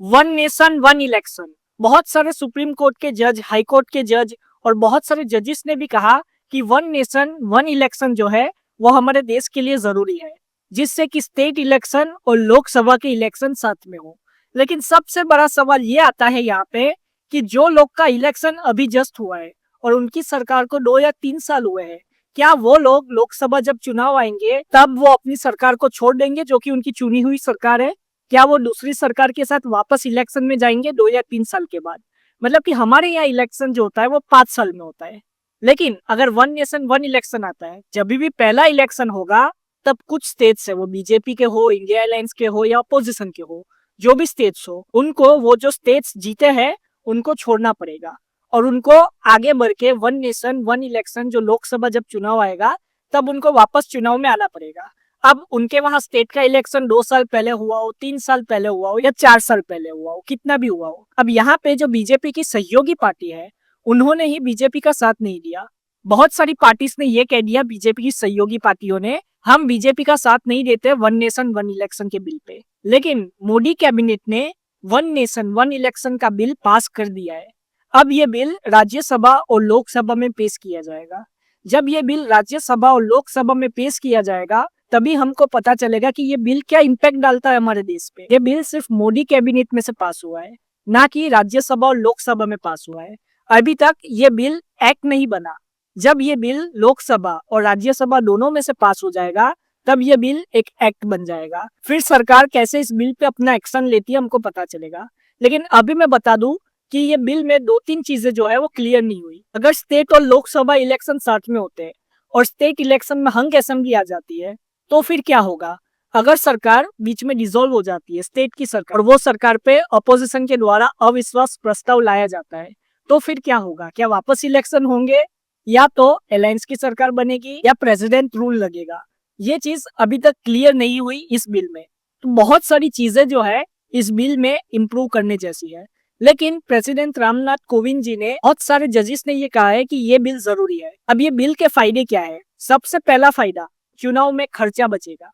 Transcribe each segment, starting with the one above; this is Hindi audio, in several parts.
One nation one election. बहुत सारे सुप्रीम कोर्ट के जज, हाई कोर्ट के जज और बहुत सारे जजेस ने भी कहा कि वन नेशन वन इलेक्शन जो है वो हमारे देश के लिए जरूरी है, जिससे कि स्टेट इलेक्शन और लोकसभा के इलेक्शन साथ में हो। लेकिन सबसे बड़ा सवाल ये आता है यहाँ पे कि जो लोग का इलेक्शन अभी जस्ट हुआ है और उनकी सरकार को 2 या 3 साल हुए हैं, क्या वो लोग लोकसभा जब चुनाव आएंगे तब वो अपनी सरकार को छोड़ देंगे जो कि उनकी चुनी हुई सरकार है? क्या वो दूसरी सरकार के साथ वापस इलेक्शन में जाएंगे 2 या 3 साल के बाद? मतलब कि हमारे यहाँ इलेक्शन जो होता है वो 5 साल में होता है। लेकिन अगर वन नेशन वन इलेक्शन आता है, जब भी पहला इलेक्शन होगा तब कुछ स्टेट्स है, वो बीजेपी के हो, इंडिया अलायंस के हो या अपोजिशन के हो, जो भी स्टेट्स हो, उनको वो जो स्टेट्स जीते हैं उनको छोड़ना पड़ेगा और उनको आगे बढ़ के वन नेशन वन इलेक्शन जो लोकसभा जब चुनाव आएगा तब उनको वापस चुनाव में आना पड़ेगा। अब उनके वहां स्टेट का इलेक्शन 2 साल पहले हुआ हो, 3 साल पहले हुआ हो या 4 साल पहले हुआ हो, कितना भी हुआ हो, अब यहाँ पे जो बीजेपी की सहयोगी पार्टी है उन्होंने ही बीजेपी का साथ नहीं दिया। बहुत सारी पार्टीज ने ये कह दिया, बीजेपी की सहयोगी पार्टियों ने, हम बीजेपी का साथ नहीं देते वन नेशन वन इलेक्शन के बिल पे। लेकिन मोदी कैबिनेट ने वन नेशन वन इलेक्शन का बिल पास कर दिया है। अब ये बिल राज्यसभा और लोकसभा में पेश किया जाएगा। जब ये बिल राज्यसभा और लोकसभा में पेश किया जाएगा तभी हमको पता चलेगा कि ये बिल क्या इम्पैक्ट डालता है हमारे देश पे। ये बिल सिर्फ मोदी कैबिनेट में से पास हुआ है, ना कि राज्यसभा और लोकसभा में पास हुआ है। अभी तक ये बिल एक्ट नहीं बना। जब ये बिल लोकसभा और राज्यसभा दोनों में से पास हो जाएगा तब ये बिल एक एक्ट बन जाएगा। फिर सरकार कैसे इस बिल पे अपना एक्शन लेती है हमको पता चलेगा। लेकिन अभी मैं बता दूं कि ये बिल में 2-3 चीजें जो है वो क्लियर नहीं हुई। अगर स्टेट और लोकसभा इलेक्शन साथ में होते हैं और स्टेट इलेक्शन में हंग असेंबली आ जाती है तो फिर क्या होगा? अगर सरकार बीच में डिसॉल्व हो जाती है, स्टेट की सरकार, और वो सरकार पे अपोजिशन के द्वारा अविश्वास प्रस्ताव लाया जाता है, तो फिर क्या होगा? क्या वापस इलेक्शन होंगे या तो अलायंस की सरकार बनेगी या प्रेसिडेंट रूल लगेगा? ये चीज अभी तक क्लियर नहीं हुई इस बिल में। तो बहुत सारी चीजें जो है इस बिल में इम्प्रूव करने जैसी है। लेकिन प्रेसिडेंट रामनाथ कोविंद जी ने, बहुत सारे जजेस ने ये कहा है कि ये बिल जरूरी है। अब ये बिल के फायदे क्या है? सबसे पहला फायदा, चुनाव में खर्चा बचेगा।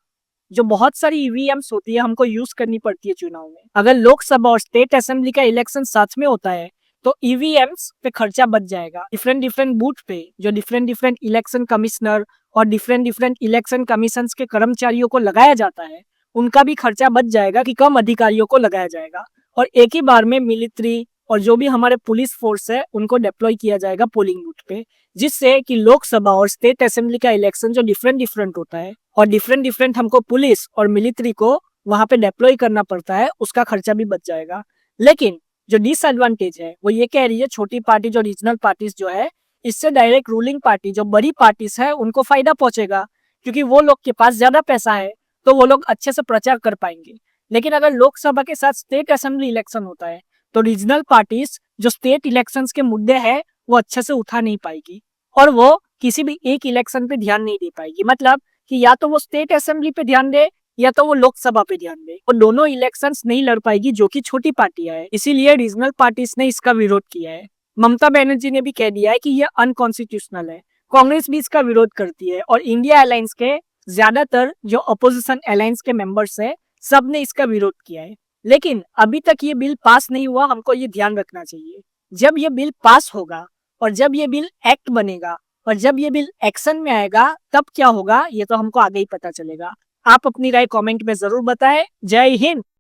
जो बहुत सारी ईवीएम्स होती है हमको यूज करनी पड़ती है चुनाव में, अगर लोकसभा और स्टेट असेंबली का इलेक्शन साथ में होता है तो ईवीएम्स पे खर्चा बच जाएगा। डिफरेंट डिफरेंट बूथ पे जो डिफरेंट डिफरेंट इलेक्शन कमिश्नर और डिफरेंट डिफरेंट इलेक्शन कमीशन के कर्मचारियों को लगाया जाता है, उनका भी खर्चा बच जाएगा कि कम अधिकारियों को लगाया जाएगा और एक ही बार में मिलिट्री और जो भी हमारे पुलिस फोर्स है उनको डिप्लॉय किया जाएगा पोलिंग बूथ पे, जिससे कि लोकसभा और स्टेट असेंबली का इलेक्शन जो डिफरेंट डिफरेंट होता है और डिफरेंट डिफरेंट हमको पुलिस और मिलिट्री को वहां पे डिप्लॉय करना पड़ता है, उसका खर्चा भी बच जाएगा। लेकिन जो डिसएडवांटेज है वो ये कह रही है, छोटी पार्टी जो रीजनल पार्टीज जो है, इससे डायरेक्ट रूलिंग पार्टी जो बड़ी पार्टीज है उनको फायदा पहुंचेगा, क्योंकि वो लोग के पास ज्यादा पैसा है तो वो लोग अच्छे से प्रचार कर पाएंगे। लेकिन अगर लोकसभा के साथ स्टेट असेंबली इलेक्शन होता है तो रीजनल पार्टीज जो स्टेट इलेक्शंस के मुद्दे हैं वो अच्छे से उठा नहीं पाएगी और वो किसी भी एक इलेक्शन पे ध्यान नहीं दे पाएगी। मतलब कि या तो वो स्टेट असेंबली पे ध्यान दे या तो वो लोकसभा पे ध्यान दे, और दोनों इलेक्शंस नहीं लड़ पाएगी जो कि छोटी पार्टियां है। इसीलिए रीजनल पार्टीज ने इसका विरोध किया है। ममता बनर्जी ने भी कह दिया है कि ये अनकॉन्स्टिट्यूशनल है। कांग्रेस भी इसका विरोध करती है और इंडिया अलायंस के ज्यादातर जो अपोजिशन अलायंस के मेंबर्स है सब ने इसका विरोध किया है। लेकिन अभी तक ये बिल पास नहीं हुआ, हमको ये ध्यान रखना चाहिए। जब ये बिल पास होगा और जब ये बिल एक्ट बनेगा और जब ये बिल एक्शन में आएगा तब क्या होगा ये तो हमको आगे ही पता चलेगा। आप अपनी राय कमेंट में जरूर बताएं। जय हिंद।